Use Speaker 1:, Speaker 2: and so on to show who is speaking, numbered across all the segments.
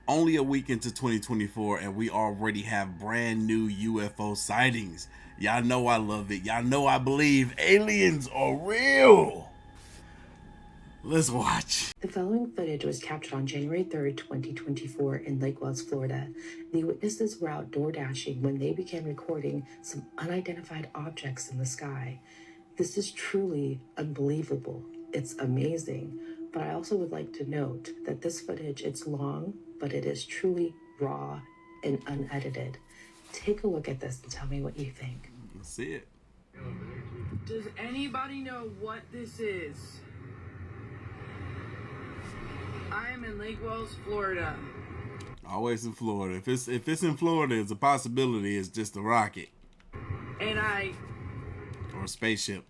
Speaker 1: Only a week into 2024 and we already have brand new UFO sightings. Y'all know I love it. Y'all know I believe aliens are real. Let's watch.
Speaker 2: The following footage was captured on January 3rd, 2024 in Lake Wells, Florida. The witnesses were outdoor dashing when they began recording some unidentified objects in the sky. This is truly unbelievable. It's amazing. But I also would like to note that this footage, it's long, but it is truly raw and unedited. Take a look at this and tell me what you think.
Speaker 1: Let's see it.
Speaker 3: Does anybody know what this is? I am in Lake Wells, Florida.
Speaker 1: Always in Florida. If it's in Florida, it's a possibility. It's just a rocket.
Speaker 3: And
Speaker 1: or a spaceship.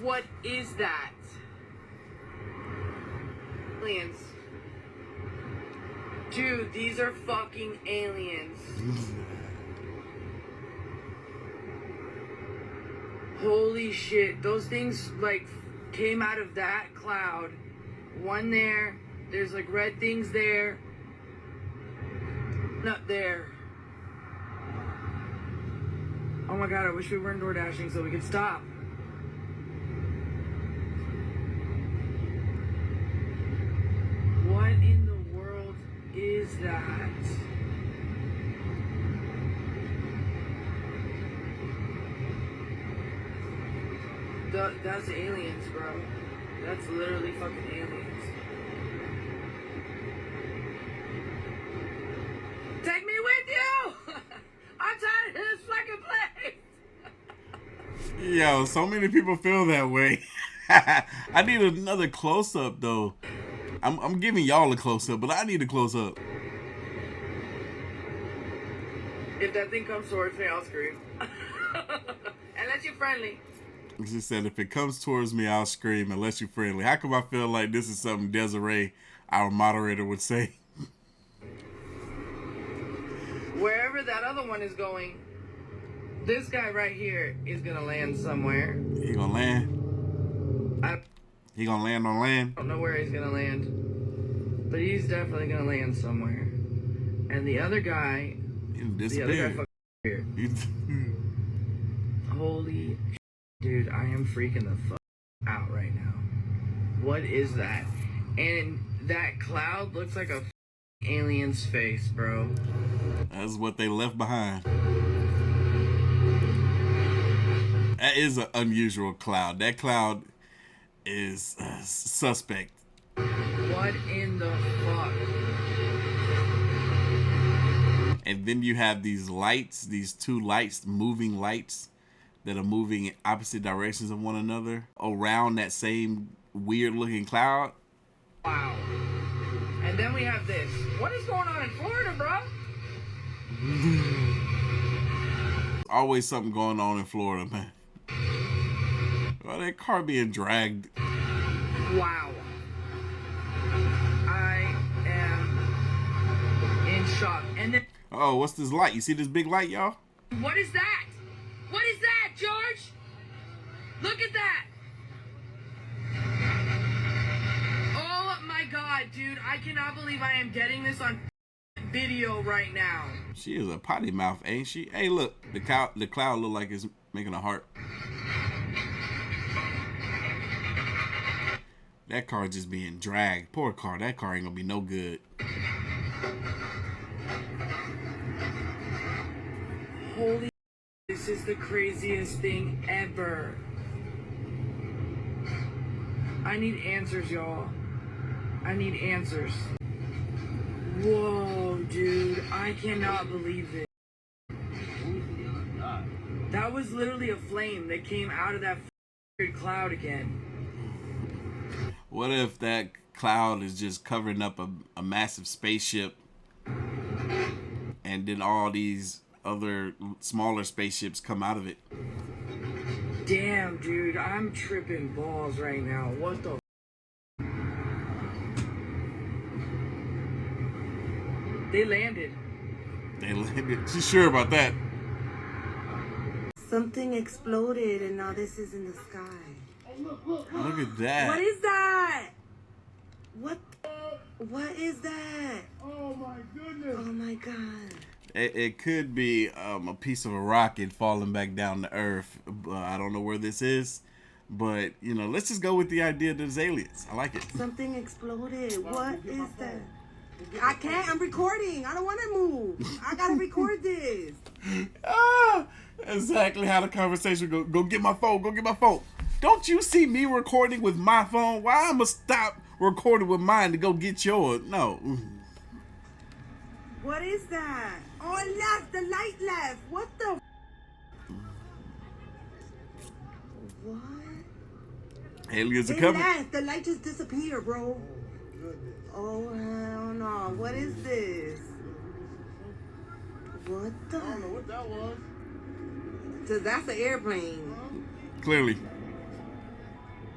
Speaker 3: What is that? Aliens. Dude, these are fucking aliens. Holy shit. Those things, like, came out of that cloud. One there. There's, like, red things there. Not there. Oh my god, I wish we weren't door dashing so we could stop. What in the world is that? That's aliens, bro. That's literally fucking aliens. Take me with you! I'm tired of this fucking place!
Speaker 1: Yo, so many people feel that way. I need another close-up, though. I'm giving y'all a close-up, but I need a close-up.
Speaker 3: If that thing comes towards me, I'll scream. Unless you're friendly.
Speaker 1: She said, if it comes towards me, I'll scream unless you're friendly. How come I feel like this is something Desiree, our moderator, would say?
Speaker 3: Wherever that other one is going, this guy right here is gonna land somewhere.
Speaker 1: He gonna land? He gonna land on land?
Speaker 3: I don't know where he's gonna land, but he's definitely gonna land somewhere. And the other guy, fucking here. Holy dude, I am freaking the fuck out right now. What is that? And that cloud looks like a alien's face, bro.
Speaker 1: That's what they left behind. That is an unusual cloud. That cloud is suspect.
Speaker 3: What in the fuck?
Speaker 1: And then you have these lights, these two lights, moving lights that are moving in opposite directions of one another around that same weird looking cloud.
Speaker 3: Wow. And then we have this. What is going on in Florida, bro?
Speaker 1: Always something going on in Florida, man. Oh, that car being dragged.
Speaker 3: Wow. I am in shock. And then,
Speaker 1: oh, what's this light? You see this big light, y'all?
Speaker 3: what is that? What is that, George? Look at that. Oh my god, dude. I cannot believe I am getting this on video right now.
Speaker 1: She is a potty mouth, ain't she? Hey, look. The cloud look like it's making a heart. That car just being dragged. Poor car. That car ain't gonna be no good.
Speaker 3: Holy, this is the craziest thing ever. I need answers, y'all. I need answers. Whoa, dude. I cannot believe it. That was literally a flame that came out of that cloud again.
Speaker 1: What if that cloud is just covering up a massive spaceship and then all these other smaller spaceships come out of it?
Speaker 3: Damn, dude. I'm tripping balls right now. What the? They landed.
Speaker 1: They landed. She's sure about that.
Speaker 4: Something exploded and now this is in the sky.
Speaker 1: Look at that.
Speaker 4: What is that? What is that?
Speaker 5: Oh my
Speaker 1: It could be a piece of a rocket falling back down to Earth. I don't know where this is, but let's just go with the idea that it's aliens. I like it.
Speaker 4: Something exploded. What is that? I can't. I'm recording. I don't want to move. I gotta record this.
Speaker 1: Exactly how the conversation go. Go get my phone. Go get my phone. Don't you see me recording with my phone? Why I'ma stop recording with mine to go get yours? No.
Speaker 4: What is that? Oh, it left. The light left. What the? What?
Speaker 1: Aliens are
Speaker 4: It
Speaker 1: coming.
Speaker 4: left. The light just disappeared, bro. Oh, hell no. What is this? What the?
Speaker 3: I don't know what that was.
Speaker 4: So that's an airplane.
Speaker 1: Clearly.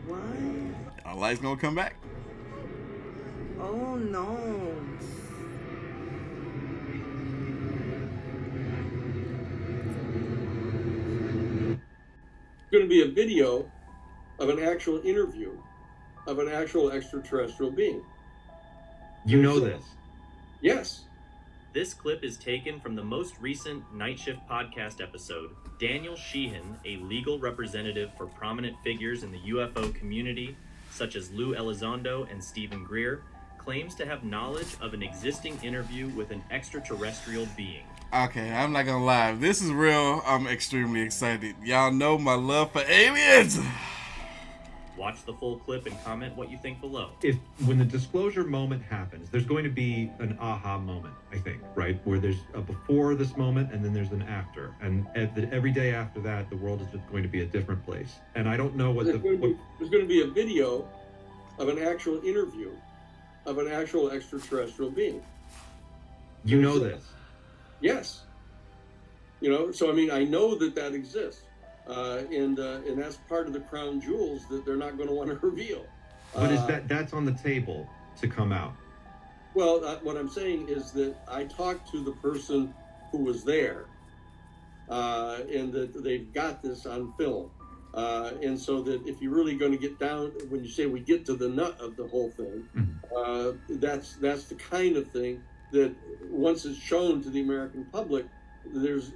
Speaker 4: What?
Speaker 1: Our lights gonna come back.
Speaker 4: Oh no.
Speaker 5: Going to be a video of an actual interview of an actual extraterrestrial being.
Speaker 6: You know this.
Speaker 5: Yes.
Speaker 7: This clip is taken from the most recent Night Shift podcast episode. Daniel Sheehan, a legal representative for prominent figures in the UFO community, such as Lou Elizondo and Stephen Greer, claims to have knowledge of an existing interview with an extraterrestrial being.
Speaker 1: Okay, I'm not gonna lie. If this is real, I'm extremely excited. Y'all know my love for aliens.
Speaker 7: Watch the full clip and comment what you think below.
Speaker 6: When the disclosure moment happens, there's going to be an aha moment, I think, right? Where there's a before this moment and then there's an after. And every day after that, the world is just going to be a different place. And I don't know what
Speaker 5: There's going to be a video of an actual interview of an actual extraterrestrial being.
Speaker 6: You know this.
Speaker 5: Yes. So I mean, I know that exists. And that's part of the crown jewels that they're not going to want to reveal.
Speaker 6: But that's on the table to come out?
Speaker 5: Well, what I'm saying is that I talked to the person who was there, and that they've got this on film. And so that if you're really going to get down, when you say we get to the nut of the whole thing, that's the kind of thing that once it's shown to the American public, there's,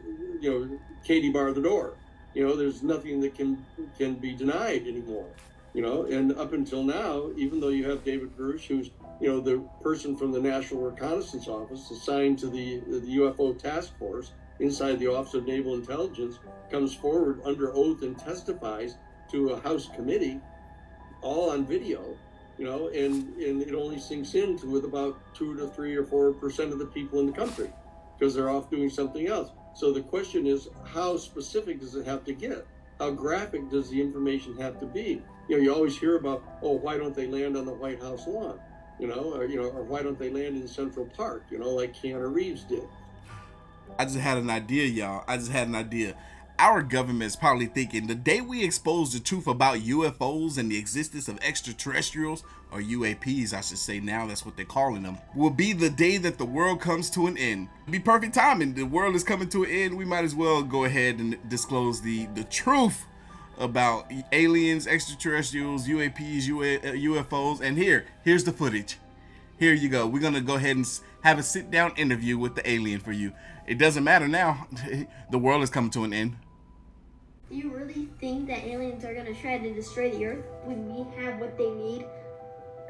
Speaker 5: Katie bar the door. There's nothing that can be denied anymore. And up until now, even though you have David Grush, who's the person from the National Reconnaissance Office assigned to the UFO task force inside the Office of Naval Intelligence, comes forward under oath and testifies to a House committee, all on video, and it only sinks into with about 2 to 3 or 4% of the people in the country, because they're off doing something else. So the question is, how specific does it have to get? How graphic does the information have to be? You always hear about, why don't they land on the White House lawn? Or why don't they land in Central Park? Like Keanu Reeves did.
Speaker 1: I just had an idea, y'all. Our government's probably thinking the day we expose the truth about UFOs and the existence of extraterrestrials, or UAPs, I should say now, that's what they're calling them, will be the day that the world comes to an end. It'll be perfect timing. The world is coming to an end. We might as well go ahead and disclose the truth about aliens, extraterrestrials, UAPs, UFOs. And here's the footage. Here you go. We're going to go ahead and have a sit-down interview with the alien for you. It doesn't matter now. The world is coming to an end.
Speaker 8: Do you really think that aliens are going to try to destroy the Earth when we have what they need?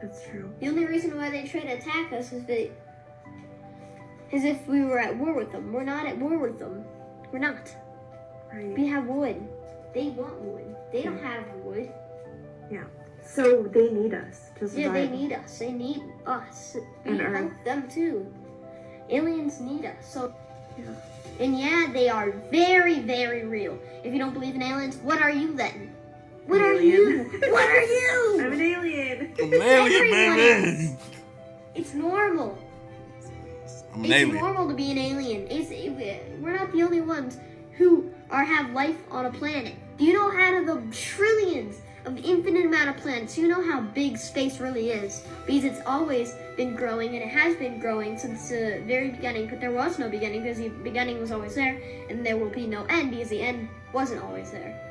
Speaker 2: That's true.
Speaker 8: The only reason why they try to attack us is if we were at war with them. We're not at war with them. We're not.
Speaker 2: Right.
Speaker 8: We have wood. They want wood. They don't have wood.
Speaker 2: Yeah. So they need us to survive.
Speaker 8: Yeah, they need us. They need us. We
Speaker 2: And
Speaker 8: help
Speaker 2: Earth.
Speaker 8: them too. Aliens need us. So,
Speaker 2: Yeah.
Speaker 8: and yeah, they are very, very real. If you don't believe in aliens, what are you then? What are you? What are you?
Speaker 2: I'm an alien.
Speaker 1: I'm an alien,
Speaker 8: Everyone
Speaker 1: baby.
Speaker 8: It's normal.
Speaker 1: I'm an
Speaker 8: It's
Speaker 1: alien.
Speaker 8: normal to be an alien. We're not the only ones who have life on a planet. Do you know out of the trillions of infinite amount of planets, you know how big space really is? Because it's always been growing, and it has been growing since the very beginning, but there was no beginning because the beginning was always there, and there will be no end because the end wasn't always there.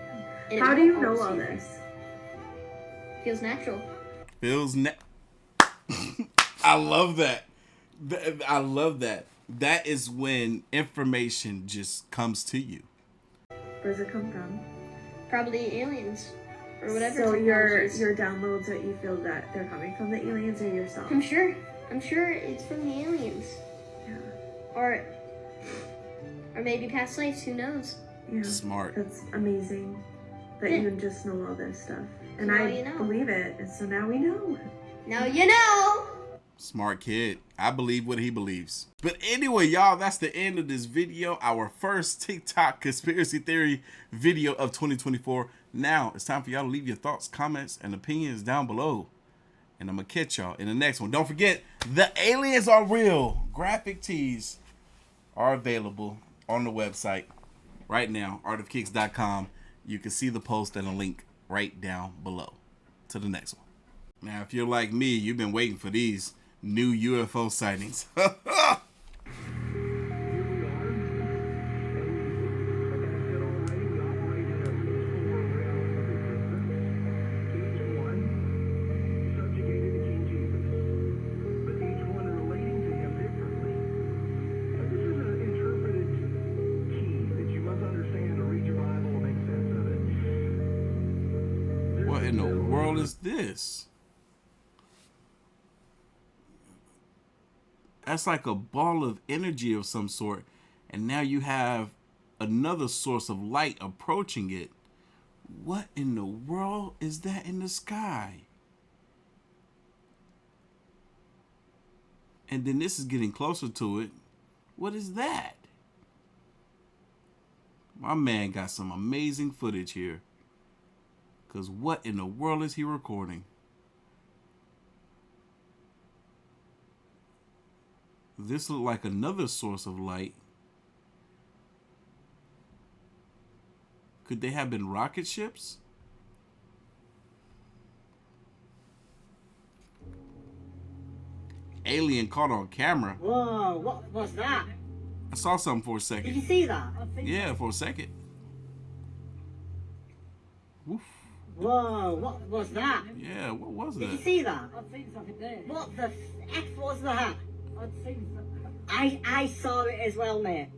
Speaker 8: And it
Speaker 2: How do you
Speaker 8: won't
Speaker 2: know
Speaker 8: always
Speaker 2: all
Speaker 8: be there.
Speaker 2: this?
Speaker 8: Feels natural.
Speaker 1: I love that. I love that. That is when information just comes to you.
Speaker 9: Where's it come from?
Speaker 8: Probably aliens or whatever.
Speaker 9: So your
Speaker 8: technologies.
Speaker 9: downloads that you feel that they're coming from the aliens or yourself?
Speaker 8: I'm sure it's from the aliens.
Speaker 9: Yeah.
Speaker 8: Or maybe past lives, who knows?
Speaker 9: Yeah.
Speaker 1: Smart.
Speaker 9: That's amazing that
Speaker 8: Yeah.
Speaker 9: you just know all this stuff. And
Speaker 8: Now
Speaker 9: I
Speaker 8: you know.
Speaker 9: believe it, and so now we know.
Speaker 8: Now you know!
Speaker 1: Smart kid. I believe what he believes. But anyway, y'all, that's the end of this video. Our first TikTok conspiracy theory video of 2024. Now, it's time for y'all to leave your thoughts, comments, and opinions down below. And I'm going to catch y'all in the next one. Don't forget, the aliens are real. Graphic tees are available on the website right now, artofkickz.com. You can see the post and a link right down below. To the next one. Now, if you're like me, you've been waiting for these new UFO sightings. What in the world is this? That's like a ball of energy of some sort. And now you have another source of light approaching it. What in the world is that in the sky? And then this is getting closer to it. What is that? My man got some amazing footage here. Because what in the world is he recording? This looked like another source of light. Could they have been rocket ships? Alien caught on camera.
Speaker 10: Whoa, what was that?
Speaker 1: I saw something for a
Speaker 10: Did
Speaker 1: second.
Speaker 10: you see that?
Speaker 1: Yeah, for a second. Woof.
Speaker 10: Whoa, what was that?
Speaker 1: Yeah, what was
Speaker 10: Did you
Speaker 1: that?
Speaker 10: see that? What the F was that? I saw it as well, mate.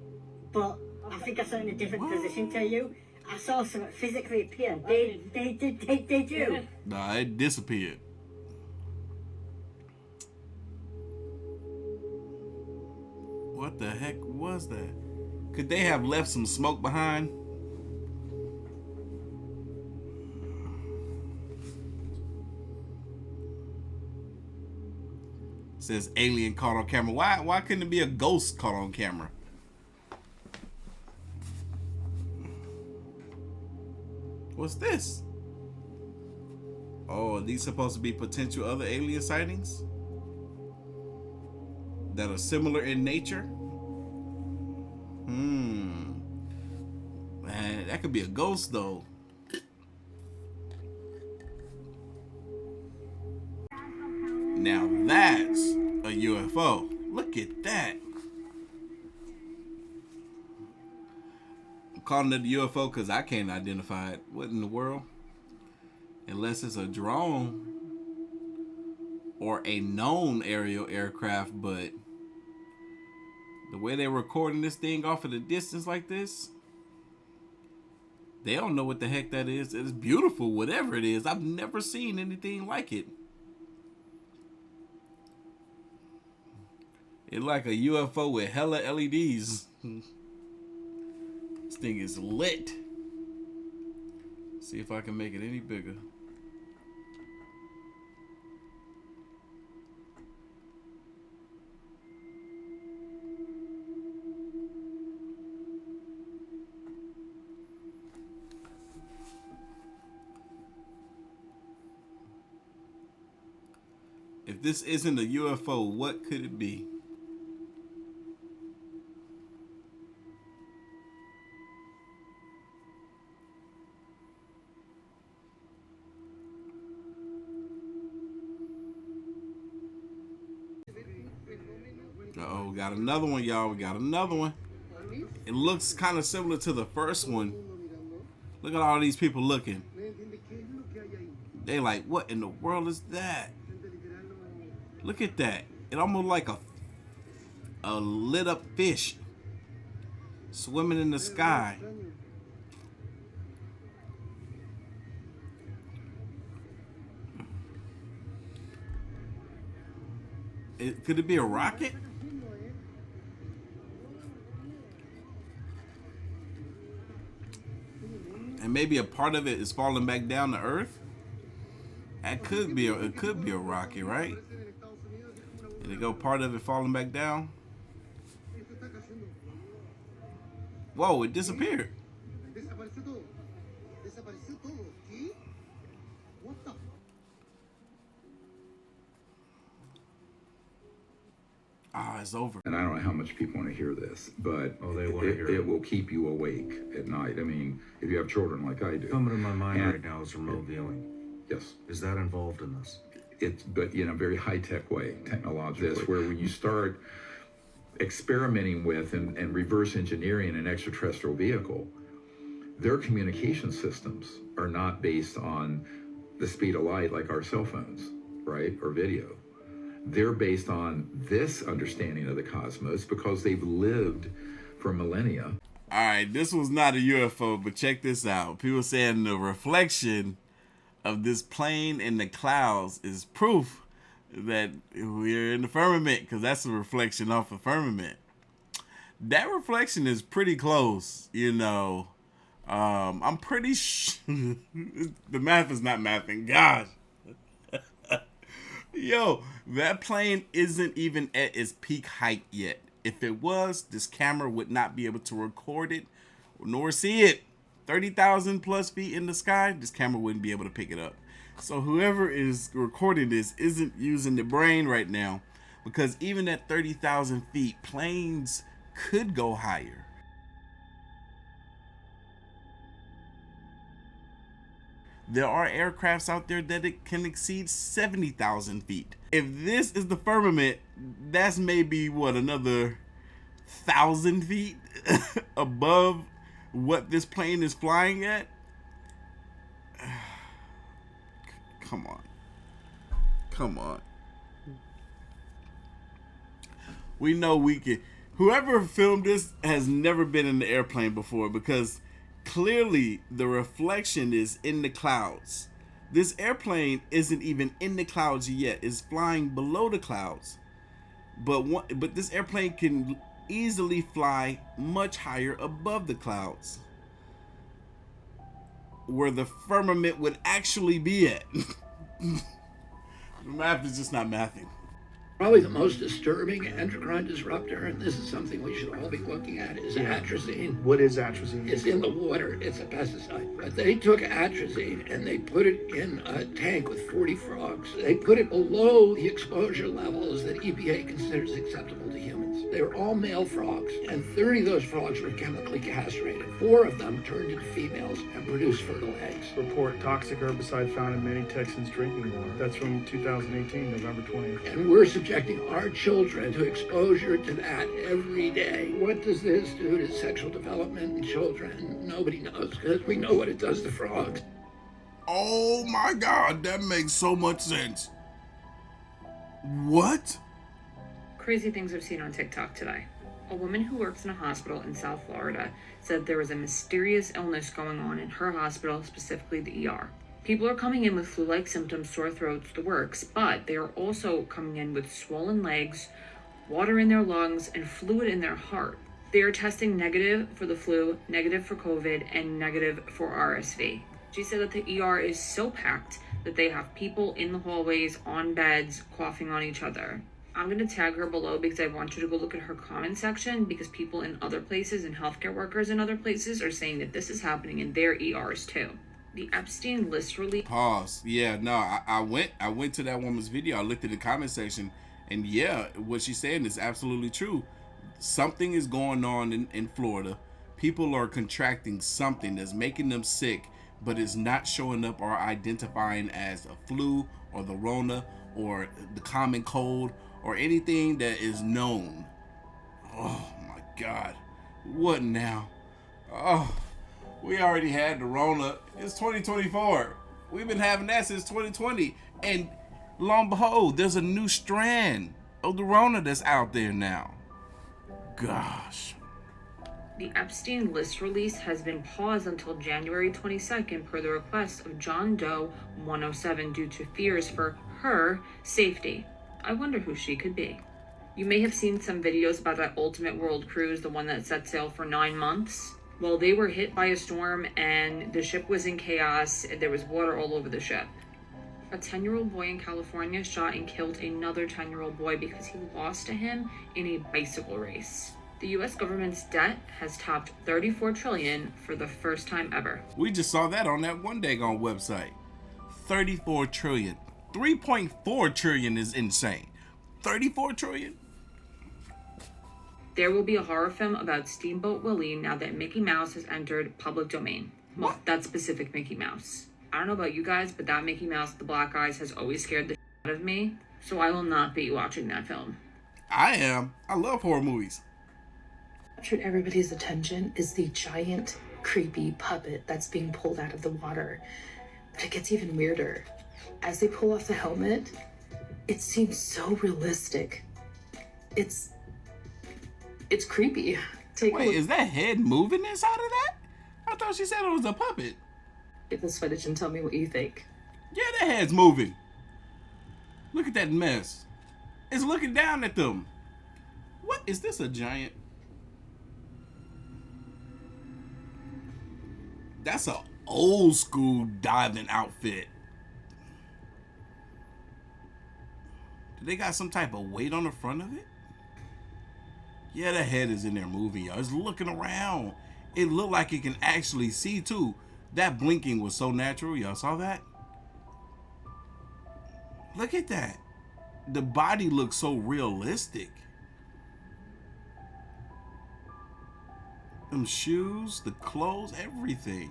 Speaker 10: But I think I saw it in a different
Speaker 1: What?
Speaker 10: position to you. I saw something physically appear. Did you?
Speaker 1: Nah, it disappeared. What the heck was that? Could they have left some smoke behind? Says alien caught on camera. Why couldn't it be a ghost caught on camera? What's this? Oh, are these supposed to be potential other alien sightings that are similar in nature? Man, that could be a ghost though. Now that's a UFO. Look at that. I'm calling it a UFO because I can't identify it. What in the world? Unless it's a drone or a known aerial aircraft, but the way they're recording this thing off at a distance like this, they don't know what the heck that is. It's beautiful, whatever it is. I've never seen anything like it. It's like a UFO with hella LEDs. This thing is lit. See if I can make it any bigger. If this isn't a UFO, what could it be? Uh-oh, got another one, y'all. We got another one. It looks kind of similar to the first one. Look at all these people looking. They like, what in the world is that? Look at that. It almost like a lit up fish swimming in the sky. Could it be a rocket? And maybe a part of it is falling back down to Earth. That could be it could be a rocket, right? And it go part of it falling back down. Whoa! It disappeared. Ah, it's over.
Speaker 11: And I don't know how much people want to hear this, but
Speaker 12: they want to hear
Speaker 11: it will keep you awake at night. I mean, if you have children like I do.
Speaker 12: Coming to my mind right now is remote viewing.
Speaker 11: Yes.
Speaker 12: Is that involved in this?
Speaker 11: It's, but in a very high-tech way, technologically. This, where when you start experimenting with and reverse engineering an extraterrestrial vehicle, their communication systems are not based on the speed of light like our cell phones, right, or video. They're based on this understanding of the cosmos because they've lived for millennia.
Speaker 1: All right, this was not a UFO, but check this out. People saying the reflection of this plane in the clouds is proof that we're in the firmament, because that's a reflection off the firmament. That reflection is pretty close, you know. I'm pretty sure the math is not mathing. Gosh. Yo, that plane isn't even at its peak height yet. If it was, this camera would not be able to record it nor see it. 30,000 plus feet in the sky, this camera wouldn't be able to pick it up. So whoever is recording this isn't using the brain right now, because even at 30,000 feet, planes could go higher. There are aircrafts out there that it can exceed 70,000 feet. If this is the firmament, that's maybe what, another 1,000 feet above what this plane is flying at? Come on. Come on. We know we can. Whoever filmed this has never been in the airplane before, because clearly the reflection is in the clouds. This airplane isn't even in the clouds yet. It's flying below the clouds. But this airplane can easily fly much higher above the clouds, where the firmament would actually be at. The math is just not mathing.
Speaker 13: Probably the most disturbing endocrine disruptor, and this is something we should all be looking at, is atrazine.
Speaker 14: What is atrazine?
Speaker 13: It's in the water. It's a pesticide. But they took atrazine and they put it in a tank with 40 frogs. They put it below the exposure levels that EPA considers acceptable to humans. They were all male frogs, and 30 of those frogs were chemically castrated. 4 of them turned into females and produced fertile eggs.
Speaker 14: Report toxic herbicide found in many Texans' drinking water. That's from 2018, November 20th.
Speaker 13: And we're subjecting our children to exposure to that every day. What does this do to sexual development in children? Nobody knows, because we know what it does to frogs.
Speaker 1: Oh my God, that makes so much sense. What?
Speaker 2: Crazy things I've seen on TikTok today. A woman who works in a hospital in South Florida said there was a mysterious illness going on in her hospital, specifically the ER. People are coming in with flu-like symptoms, sore throats, the works, but they are also coming in with swollen legs, water in their lungs, and fluid in their heart. They are testing negative for the flu, negative for COVID, and negative for RSV. She said that the ER is so packed that they have people in the hallways, on beds, coughing on each other. I'm going to tag her below because I want you to go look at her comment section, because people in other places and healthcare workers in other places are saying that this is happening in their ERs too. The Epstein list release.
Speaker 1: Pause. Yeah, no, I went to that woman's video. I looked at the comment section, and yeah, what she's saying is absolutely true. Something is going on in Florida. People are contracting something that's making them sick, but it's not showing up or identifying as a flu or the Rona or the common cold or anything that is known. Oh my God. What now? Oh, we already had the Rona. It's 2024. We've been having that since 2020. And lo and behold, there's a new strand of the Rona that's out there now. Gosh.
Speaker 2: The Epstein list release has been paused until January 22nd per the request of John Doe 107 due to fears for her safety. I wonder who she could be. You may have seen some videos about that Ultimate World cruise, the one that set sail for 9 months. Well, they were hit by a storm and the ship was in chaos. There was water all over the ship. A 10-year-old boy in California shot and killed another 10-year-old boy because he lost to him in a bicycle race. The US government's debt has topped $34 trillion for the first time ever.
Speaker 1: We just saw that on that one daggone website. 34 trillion. 3.4 trillion is insane. 34 trillion?
Speaker 2: There will be a horror film about Steamboat Willie now that Mickey Mouse has entered public domain. Well, that specific Mickey Mouse. I don't know about you guys, but that Mickey Mouse with the black eyes has always scared the shit out of me. So I will not be watching that film.
Speaker 1: I am. I love horror movies.
Speaker 2: Captured everybody's attention is the giant, creepy puppet that's being pulled out of the water. But it gets even weirder. As they pull off the helmet, it seems so realistic. It's creepy.
Speaker 1: Wait, is that head moving inside of that? I thought she said it was a puppet.
Speaker 2: Get this footage and tell me what you think.
Speaker 1: Yeah, that head's moving. Look at that mess. It's looking down at them. What? Is this a giant? That's a old school diving outfit. Do they got some type of weight on the front of it? Yeah, the head is in there moving, y'all. It's looking around. It looked like it can actually see too. That blinking was so natural. Y'all saw that? Look at that. The body looks so realistic. Them shoes, the clothes, everything.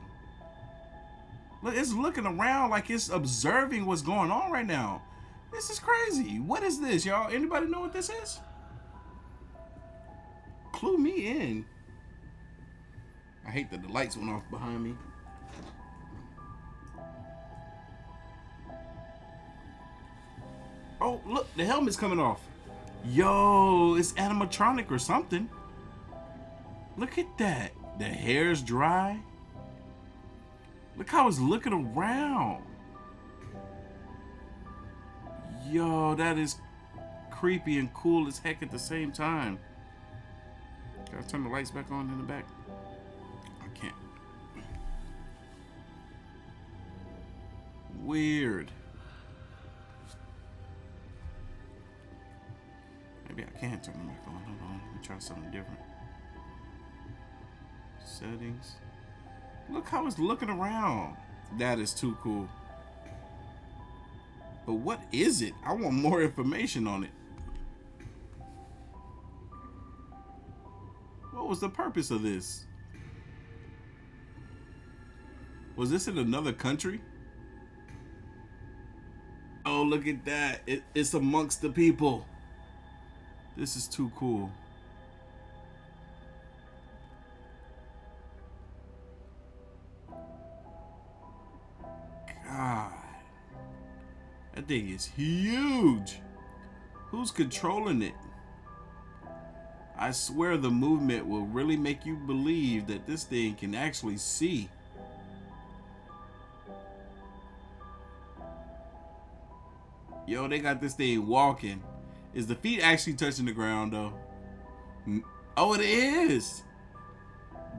Speaker 1: Look, it's looking around like it's observing what's going on right now. This is crazy. What is this, y'all? Anybody know what this is? Clue me in. I hate that the lights went off behind me. Oh, look, the helmet's coming off. Yo, it's animatronic or something. Look at that. The hair's dry. Look how it's looking around. Yo, that is creepy and cool as heck at the same time. Can I turn the lights back on in the back? I can't. Weird. Maybe I can turn them back on. Hold on. Let me try something different. Settings. Look how it's looking around. That is too cool. But what is it? I want more information on it. What was the purpose of this? Was this in another country? Oh, look at that. It's amongst the people. This is too cool. God. That thing is huge. Who's controlling it? I swear the movement will really make you believe that this thing can actually see. Yo, they got this thing walking. Is the feet actually touching the ground though? Oh, it is.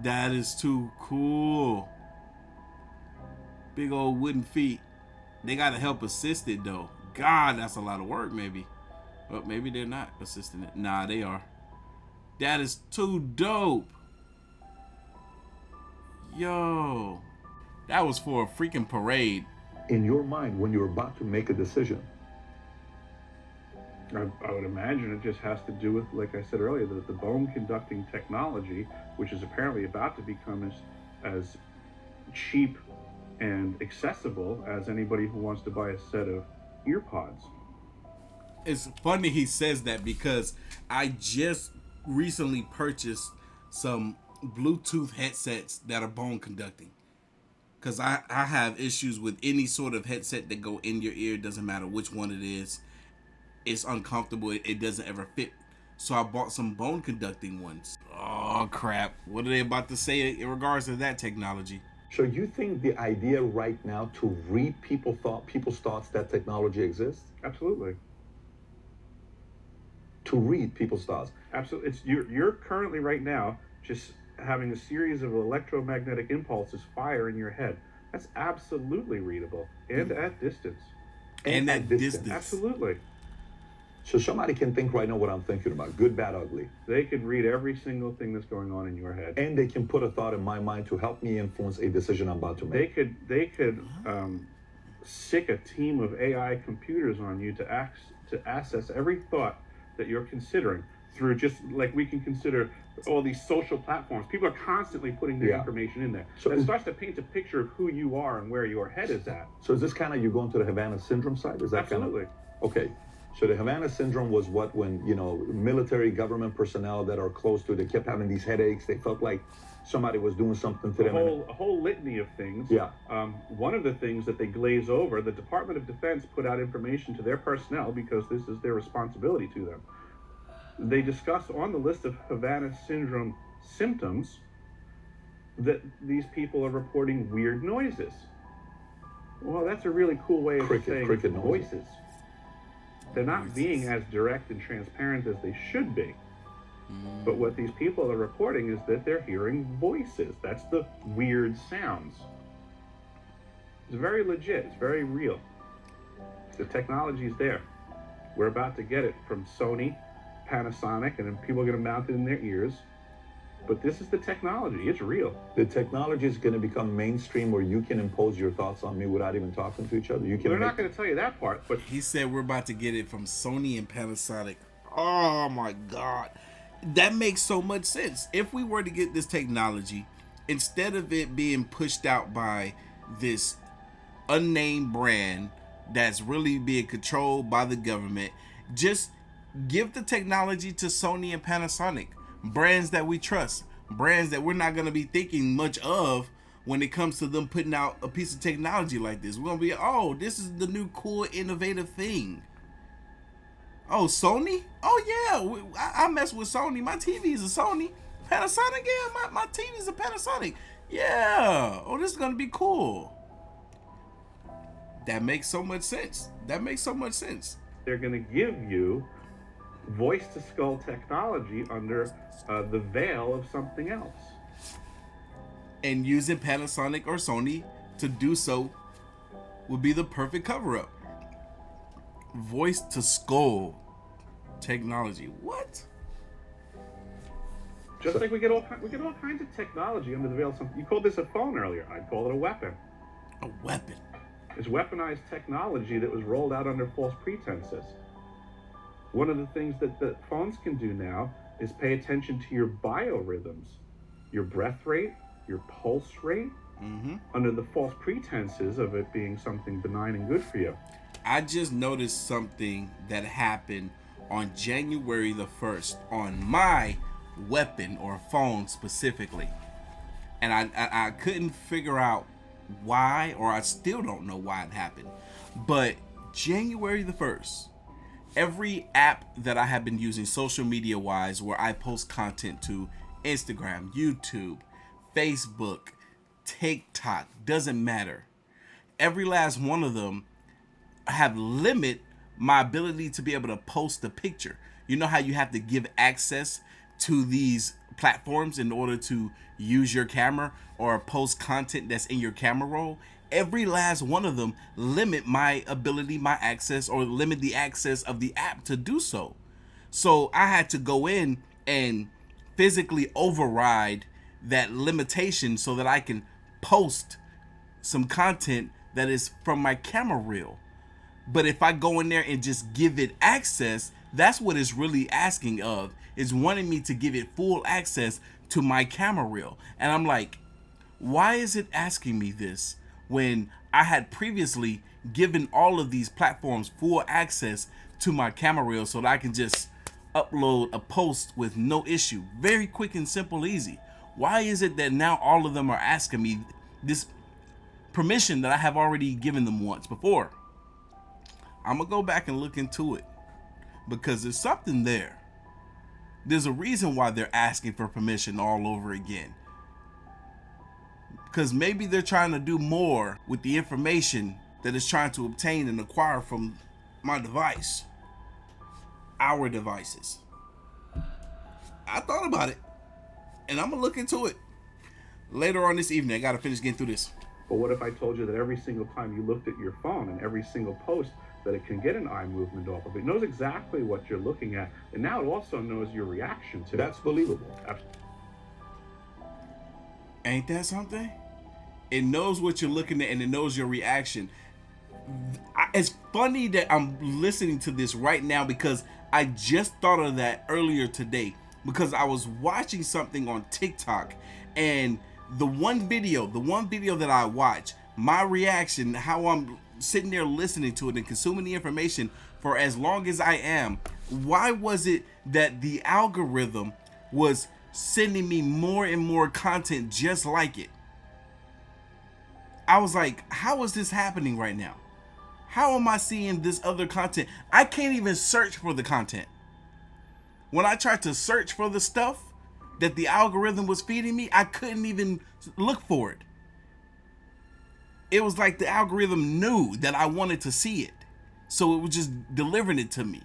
Speaker 1: That is too cool. Big old wooden feet. They gotta help assist it though. God, that's a lot of work maybe. Well, maybe they're not assisting it. Nah, they are. That is too dope. Yo. That was for a freaking parade.
Speaker 15: In your mind, when you're about to make a decision,
Speaker 14: I would imagine it just has to do with, like I said earlier, the bone conducting technology, which is apparently about to become as cheap and accessible as anybody who wants to buy a set of ear pods.
Speaker 1: It's funny he says that because I just recently purchased some Bluetooth headsets that are bone conducting. Because I have issues with any sort of headset that go in your ear. Doesn't matter which one it is. It's uncomfortable. It doesn't ever fit So I bought some bone conducting ones. Oh crap. What are they about to say in regards to that technology?
Speaker 15: So you think the idea right now to read people's thoughts, that technology exists?
Speaker 14: Absolutely.
Speaker 15: To read people's thoughts.
Speaker 14: Absolutely. It's you're currently right now just having a series of electromagnetic impulses fire in your head. That's absolutely readable and at distance.
Speaker 1: And at distance.
Speaker 14: Absolutely.
Speaker 15: So somebody can think right now what I'm thinking about, good, bad, ugly.
Speaker 14: They can read every single thing that's going on in your head.
Speaker 15: And they can put a thought in my mind to help me influence a decision I'm about to make.
Speaker 14: They could sick a team of AI computers on you to access every thought that you're considering through, just like we can consider all these social platforms. People are constantly putting their information in there. So it starts to paint a picture of who you are and where your head is at.
Speaker 15: So is this kind of you going to the Havana Syndrome side? Is that
Speaker 14: Absolutely.
Speaker 15: Okay. So the Havana Syndrome was what, when, military government personnel that are close to it, they kept having these headaches. They felt like somebody was doing something to them.
Speaker 14: A whole litany of things.
Speaker 15: Yeah.
Speaker 14: One of the things that they glaze over, the Department of Defense put out information to their personnel because this is their responsibility to them. They discuss on the list of Havana Syndrome symptoms that these people are reporting weird noises. Well, that's a really cool way of saying voices. They're not being as direct and transparent as they should be. But what these people are reporting is that they're hearing voices. That's the weird sounds. It's very legit. It's very real. The technology's there. We're about to get it from Sony, Panasonic, and then people are going to mount it in their ears. But this is the technology. It's real.
Speaker 15: The technology is going to become mainstream where you can impose your thoughts on me without even talking to each other.
Speaker 14: They're not going to tell you that part. But
Speaker 1: he said we're about to get it from Sony and Panasonic. Oh my God. That makes so much sense. If we were to get this technology, instead of it being pushed out by this unnamed brand that's really being controlled by the government, just give the technology to Sony and Panasonic, brands that we trust, brands that we're not going to be thinking much of when it comes to them putting out a piece of technology like this. We're going to be, oh, this is the new cool, innovative thing. Oh, Sony? Oh, yeah, I mess with Sony. My TV is a Sony. Panasonic? Yeah, my TV is a Panasonic. Yeah. Oh, this is going to be cool. That makes so much sense. That makes so much sense.
Speaker 14: They're going to give you voice-to-skull technology under the veil of something else.
Speaker 1: And using Panasonic or Sony to do so would be the perfect cover-up. Voice-to-skull technology. What?
Speaker 14: Just like we get all kinds of technology under the veil of something. You called this a phone earlier. I'd call it a weapon.
Speaker 1: A weapon?
Speaker 14: It's weaponized technology that was rolled out under false pretenses. One of the things that the phones can do now is pay attention to your biorhythms, your breath rate, your pulse rate, under the false pretenses of it being something benign and good for you.
Speaker 1: I just noticed something that happened on January the 1st on my weapon or phone specifically. And I couldn't figure out why, or I still don't know why it happened. But January the 1st, every app that I have been using social media wise where I post content to, Instagram, YouTube, Facebook, TikTok, doesn't matter. Every last one of them have limit my ability to be able to post a picture. You know how you have to give access to these platforms in order to use your camera or post content that's in your camera roll? Every last one of them limit my ability, my access, or limit the access of the app to do so. So I had to go in and physically override that limitation so that I can post some content that is from my camera reel. But if I go in there and just give it access, that's what it's really asking of, is wanting me to give it full access to my camera reel. And I'm like, why is it asking me this when I had previously given all of these platforms full access to my camera reel so that I can just upload a post with no issue? Very quick and simple, easy. Why is it that now all of them are asking me this permission that I have already given them once before? I'm gonna go back and look into it because there's something there. There's a reason why they're asking for permission all over again. Because maybe they're trying to do more with the information that it's trying to obtain and acquire from my device. Our devices. I thought about it, and I'm going to look into it later on this evening. I got to finish getting through this.
Speaker 14: But what if I told you that every single time you looked at your phone and every single post that it can get an eye movement off of it, knows exactly what you're looking at, and now it also knows your reaction to it.
Speaker 15: That's believable.
Speaker 1: Ain't that something? It knows what you're looking at and it knows your reaction. It's funny that I'm listening to this right now because I just thought of that earlier today, because I was watching something on TikTok, and the one video that I watched, my reaction, how I'm sitting there listening to it and consuming the information for as long as I am, why was it that the algorithm was sending me more and more content just like it? I was like, how is this happening right now? How am I seeing this other content? I can't even search for the content. When I tried to search for the stuff that the algorithm was feeding me, I couldn't even look for it. It was like the algorithm knew that I wanted to see it, so it was just delivering it to me.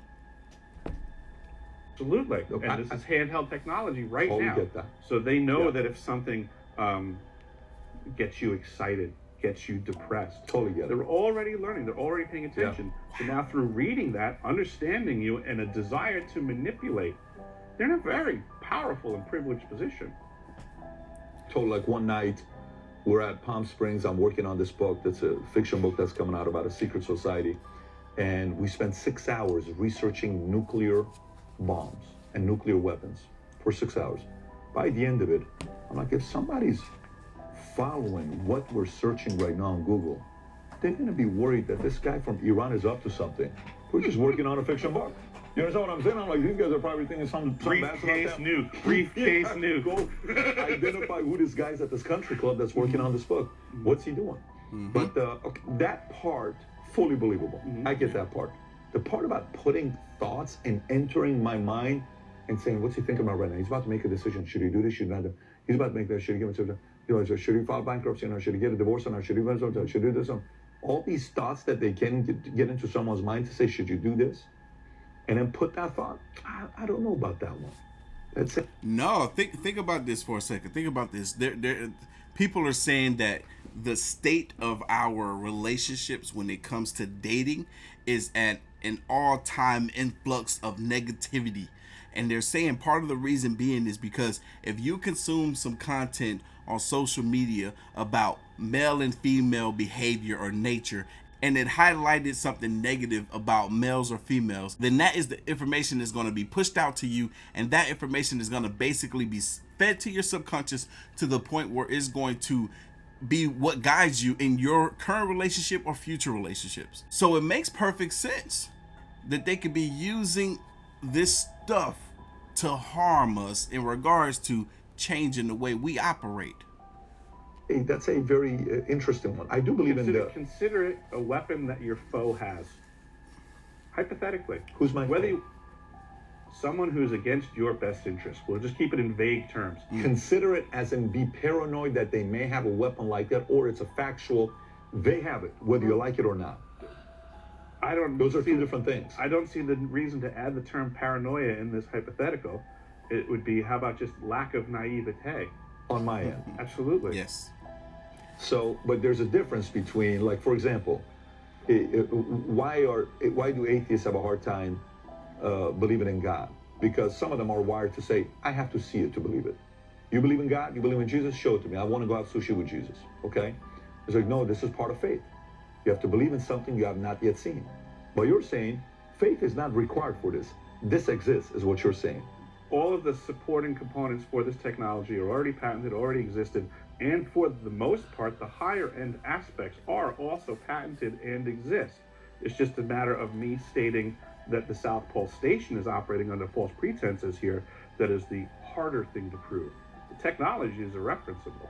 Speaker 14: Absolutely. And this is handheld technology right now.
Speaker 15: Get that.
Speaker 14: So they know that if something gets you excited, gets you depressed.
Speaker 15: Totally get it.
Speaker 14: They're already learning. They're already paying attention.
Speaker 15: Yeah.
Speaker 14: So now through reading that, understanding you, and a desire to manipulate, they're in a very powerful and privileged position.
Speaker 15: Told like one night, we're at Palm Springs. I'm working on this book. That's a fiction book that's coming out about a secret society. And we spent 6 hours researching nuclear bombs and nuclear weapons for 6 hours. By the end of it, I'm like, if somebody's following what we're searching right now on Google, they're going to be worried that this guy from Iran is up to something. We're just working on a fiction book. You understand what I'm saying? I'm like, these guys are probably thinking some
Speaker 14: briefcase nuke. Briefcase nuke.
Speaker 15: Go identify who this guy's at this country club that's working on this book. What's he doing? But okay, that part, fully believable. I get that part. The part about putting thoughts and entering my mind and saying, what's he thinking about right now? He's about to make a decision. Should he do this? Should he not do? He's about to make that. Should he give it to them? Should he file bankruptcy? Should he get a divorce? Should he do this? All these thoughts that they can get into someone's mind to say, should you do this? And then put that thought. I don't know about that one. That's it.
Speaker 1: No, think about this for a second. Think about this. People are saying that the state of our relationships when it comes to dating is at an all-time influx of negativity. And they're saying part of the reason being is because if you consume some content on social media about male and female behavior or nature, and it highlighted something negative about males or females, then that is the information that's going to be pushed out to you, and that information is going to basically be fed to your subconscious to the point where it's going to be what guides you in your current relationship or future relationships. So it makes perfect sense that they could be using this stuff to harm us in regards to changing the way we operate.
Speaker 15: Hey, that's a very interesting one. I do believe
Speaker 14: Consider it a weapon that your foe has. Hypothetically.
Speaker 15: Who's my foe?
Speaker 14: Someone who's against your best interest. We'll just keep it in vague terms.
Speaker 15: Consider it as in be paranoid that they may have a weapon like that, or it's a factual, they have it, whether you like it or not. Those are two different things.
Speaker 14: I don't see the reason to add the term paranoia in this hypothetical. It would be, how about just lack of naivete?
Speaker 15: On my end.
Speaker 14: Absolutely.
Speaker 1: Yes.
Speaker 15: So, but there's a difference between, like, for example, why do atheists have a hard time believing in God? Because some of them are wired to say, I have to see it to believe it. You believe in God? You believe in Jesus? Show it to me. I want to go have sushi with Jesus. Okay? It's like, no, this is part of faith. You have to believe in something you have not yet seen. But you're saying faith is not required for this. This exists, is what you're saying.
Speaker 14: All of the supporting components for this technology are already patented, already existed, and for the most part, the higher end aspects are also patented and exist. It's just a matter of me stating that the South Pole Station is operating under false pretenses here. That is the harder thing to prove. The technology is irreferenceable.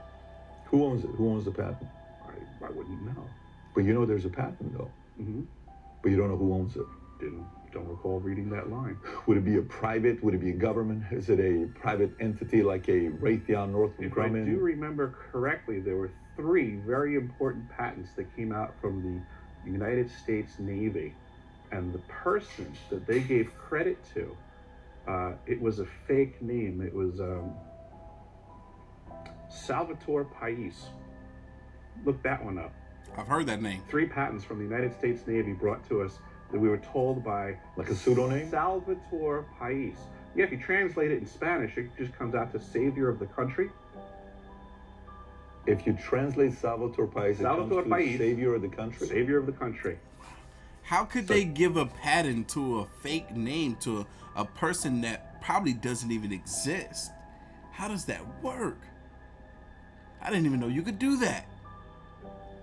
Speaker 15: Who owns it? Who owns the patent?
Speaker 14: I wouldn't know.
Speaker 15: But you know there's a patent, though. But you don't know who owns it.
Speaker 14: Didn't don't recall reading that line.
Speaker 15: Would it be a private? Would it be a government? Is it a private entity like a Raytheon, Northrop
Speaker 14: If I
Speaker 15: Grumman?
Speaker 14: do remember correctly, there were 3 very important patents that came out from the United States Navy, and the person that they gave credit to, it was a fake name. It was Salvatore Pais. Look that one up.
Speaker 1: I've heard that name.
Speaker 14: 3 patents from the United States Navy brought to us that we were told by
Speaker 15: like a pseudonym?
Speaker 14: Salvatore Pais. Yeah, if you translate it in Spanish, it just comes out to savior of the country.
Speaker 15: If you translate Salvatore Pais, it comes to savior of the country?
Speaker 14: Savior of the country.
Speaker 1: How could they give a patent to a fake name to a person that probably doesn't even exist? How does that work? I didn't even know you could do that.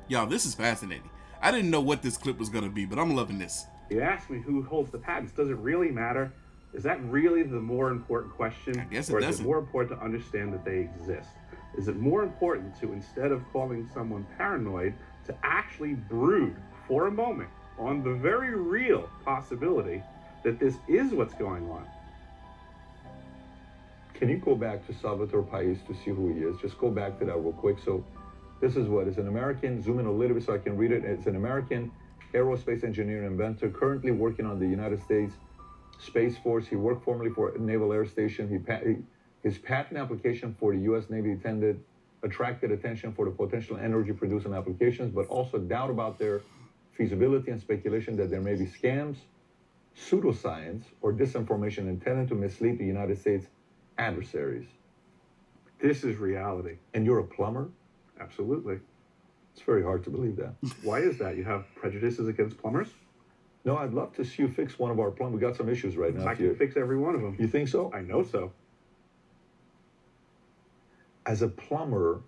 Speaker 1: Y'all, this is fascinating. I didn't know what this clip was going to be, but I'm loving this.
Speaker 14: You ask me who holds the patents. Does it really matter? Is that really the more important question?
Speaker 1: I guess it
Speaker 14: or is
Speaker 1: doesn't.
Speaker 14: it more important to understand that they exist? Is it more important to, instead of calling someone paranoid, to actually brood for a moment on the very real possibility that this is what's going on?
Speaker 15: Can you go back to Salvatore Pais to see who he is? Just go back to that real quick. So this is what? It's an American, zoom in a little bit so I can read it. It's an American aerospace engineer and inventor currently working on the United States Space Force. He worked formerly for Naval Air Station. His patent application for the U.S. Navy attracted attention for the potential energy producing applications, but also doubt about their feasibility and speculation that there may be scams, pseudoscience, or disinformation intended to mislead the United States adversaries.
Speaker 14: This is reality.
Speaker 15: And you're a plumber?
Speaker 14: Absolutely.
Speaker 15: It's very hard to believe that.
Speaker 14: Why is that? You have prejudices against plumbers?
Speaker 15: No, I'd love to see you fix one of our plumbers. We got some issues right now.
Speaker 14: I can fix every one of them.
Speaker 15: You think so?
Speaker 14: I know so.
Speaker 15: As a plumber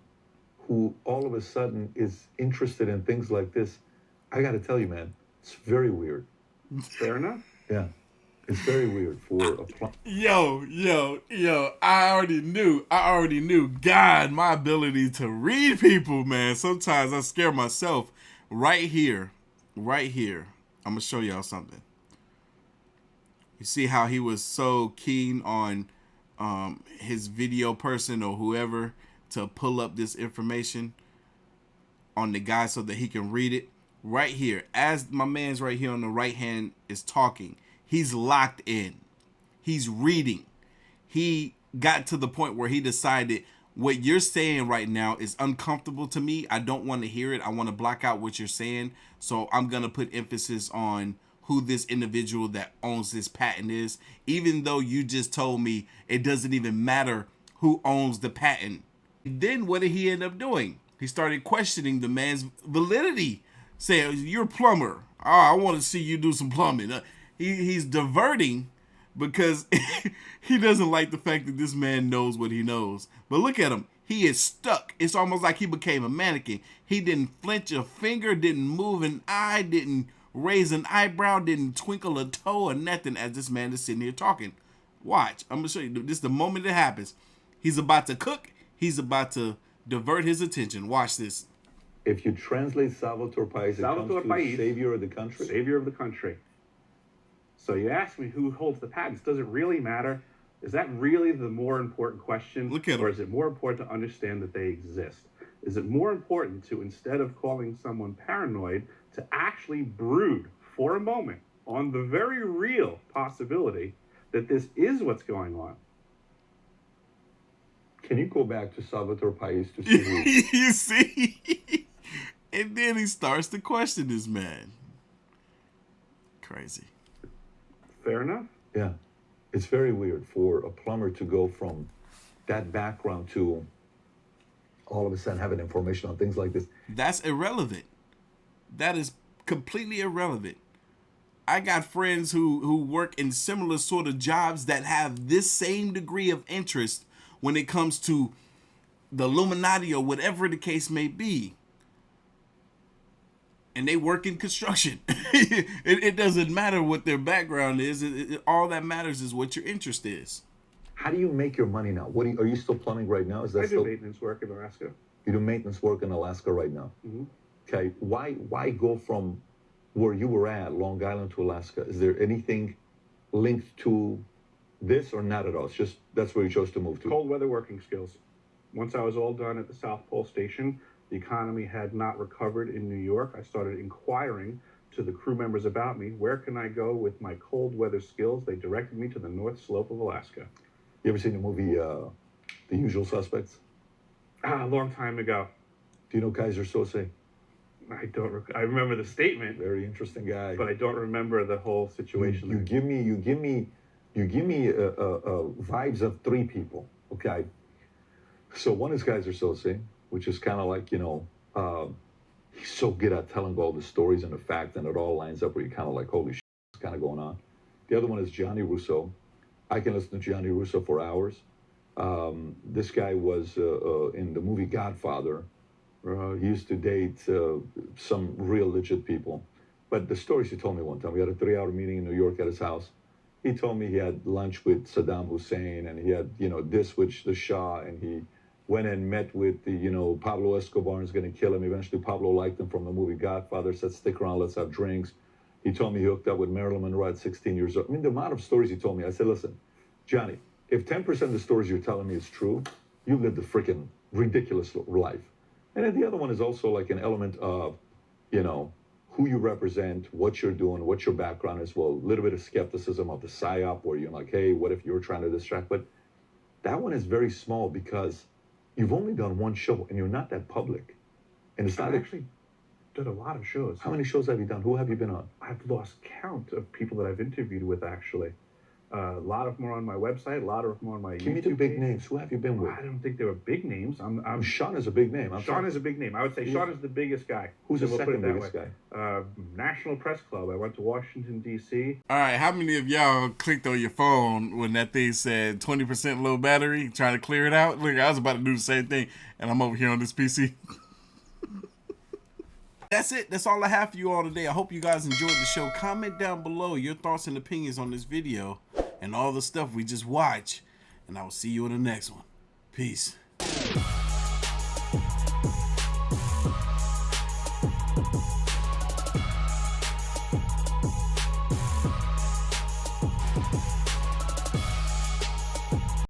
Speaker 15: who all of a sudden is interested in things like this, I got to tell you, man, it's very weird.
Speaker 14: Fair enough.
Speaker 15: Yeah. It's very weird for a plumber.
Speaker 1: Yo, I already knew. God, my ability to read people, man. Sometimes I scare myself. Right here. I'm going to show y'all something. You see how he was so keen on his video person or whoever to pull up this information on the guy so that he can read it? Right here. As my man's right here on the right hand is talking, he's locked in. He's reading. He got to the point where he decided what you're saying right now is uncomfortable to me. I don't want to hear it. I want to block out what you're saying. So I'm going to put emphasis on who this individual that owns this patent is, even though you just told me it doesn't even matter who owns the patent. Then what did he end up doing? He started questioning the man's validity, saying, "You're a plumber. Oh, I want to see you do some plumbing." He's diverting because he doesn't like the fact that this man knows what he knows. But look at him. He is stuck. It's almost like he became a mannequin. He didn't flinch a finger, didn't move an eye, didn't raise an eyebrow, didn't twinkle a toe or nothing as this man is sitting here talking. Watch. I'm going to show you. This is the moment it happens. He's about to cook. He's about to divert his attention. Watch this.
Speaker 15: If you translate Salvatore Pais, it comes to savior of the country?
Speaker 14: Savior of the country. So you ask me who holds the patents. Does it really matter? Is that really the more important question?
Speaker 1: Look at him.
Speaker 14: Or is it more important to understand that they exist? Is it more important to, instead of calling someone paranoid, to actually brood for a moment on the very real possibility that this is what's going on?
Speaker 15: Can you go back to Salvatore Pais to see who...
Speaker 1: You see? And then he starts to question this man. Crazy.
Speaker 14: Fair enough.
Speaker 15: Yeah. It's very weird for a plumber to go from that background to all of a sudden having information on things like this.
Speaker 1: That's irrelevant. That is completely irrelevant. I got friends who work in similar sort of jobs that have this same degree of interest when it comes to the Illuminati or whatever the case may be. And they work in construction. It doesn't matter what their background is. All that matters is what your interest is.
Speaker 15: How do you make your money now? Are you still plumbing right now?
Speaker 14: I do maintenance work in Alaska.
Speaker 15: You do maintenance work in Alaska right now?
Speaker 14: Mm-hmm.
Speaker 15: Okay. Why go from where you were at, Long Island to Alaska, is there anything linked to this or not at all? It's just that's where you chose to move to?
Speaker 14: Cold weather working skills. Once I was all done at the South Pole Station, the economy had not recovered in New York. I started inquiring to the crew members about me. Where can I go with my cold weather skills? They directed me to the North Slope of Alaska.
Speaker 15: You ever seen the movie The Usual Suspects?
Speaker 14: A long time ago.
Speaker 15: Do you know Kaiser Sose?
Speaker 14: I don't. I remember the statement.
Speaker 15: Very interesting guy.
Speaker 14: But I don't remember the whole situation.
Speaker 15: You give me vibes of three people. Okay. So one is Kaiser Sose, which is kind of like, you know, he's so good at telling all the stories and the fact, and it all lines up where you're kind of like, holy shit, what's kind of going on. The other one is Johnny Russo. I can listen to Johnny Russo for hours. This guy was in the movie Godfather. He used to date some real legit people. But the stories he told me one time, we had a 3-hour meeting in New York at his house. He told me he had lunch with Saddam Hussein, and he had, you know, this with the Shah, and he went and met with the, you know, Pablo Escobar and is going to kill him. Eventually, Pablo liked him from the movie Godfather, said, stick around, let's have drinks. He told me he hooked up with Marilyn Monroe at 16 years old. I mean, the amount of stories he told me, I said, listen, Johnny, if 10% of the stories you're telling me is true, you lived a freaking ridiculous life. And then the other one is also like an element of, you know, who you represent, what you're doing, what your background is. Well, a little bit of skepticism of the psyop where you're like, hey, what if you're trying to distract? But that one is very small because you've only done one show and you're not that public. And it's not
Speaker 14: I've actually done a lot of shows.
Speaker 15: How many shows have you done? Who have you been on?
Speaker 14: I've lost count of people that I've interviewed with, actually. A lot of them are on my website, a lot of them are on my YouTube.
Speaker 15: Give me the big names. Who have you been with?
Speaker 14: I don't think they were big names.
Speaker 15: Sean is a big name.
Speaker 14: Sean is a big name. I would say Sean is the biggest guy.
Speaker 15: Who's the
Speaker 14: We'll put it
Speaker 15: second
Speaker 14: that
Speaker 15: biggest
Speaker 14: way.
Speaker 15: guy?
Speaker 14: National Press Club. I went to Washington, D.C.
Speaker 1: All right, how many of y'all clicked on your phone when that thing said 20% low battery, trying to clear it out? Look, I was about to do the same thing, and I'm over here on this PC. That's it. That's all I have for you all today. I hope you guys enjoyed the show. Comment down below your thoughts and opinions on this video and all the stuff we just watched. And I will see you in the next one. Peace.